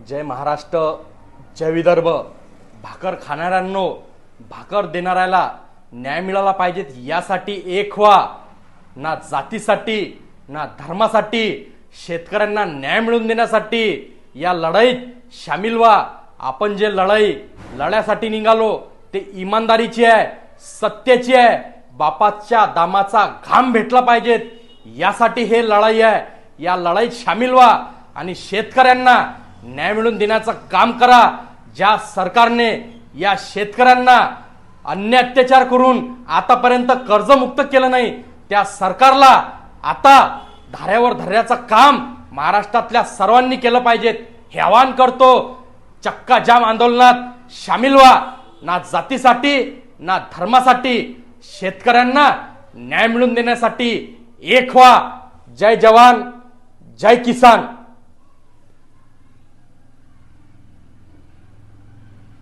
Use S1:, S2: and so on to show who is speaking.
S1: जय महाराष्ट्र, जय विदर्भ. भाकर खाणाऱ्यांनो, भाकर देणाऱ्याला न्याय मिळाला पाहिजेत यासाठी एक व्हा. ना जातीसाठी ना धर्मासाठी, शेतकऱ्यांना न्याय मिळवून देण्यासाठी या लढाईत सामील व्हा. आपण जे लढाई लढ्यासाठी निघालो ते इमानदारीची आहे, सत्याची आहे. बापाच्या दामाचा घाम भेटला पाहिजेत यासाठी हे लढाई आहे. या लढाईत सामील व्हा आणि शेतकऱ्यांना न्याय मिळवून देण्याचं काम करा. ज्या सरकारने या शेतकऱ्यांना अन्याय अत्याचार करून आतापर्यंत कर्जमुक्त केलं नाही, त्या सरकारला आता धाऱ्यावर धरण्याचं काम महाराष्ट्रातल्या सर्वांनी केलं पाहिजे हे आवाहन करतो. चक्का जाम आंदोलनात सामील व्हा. ना जातीसाठी ना धर्मासाठी, शेतकऱ्यांना न्याय मिळवून देण्यासाठी एक व्हा. जय जवान, जय किसान.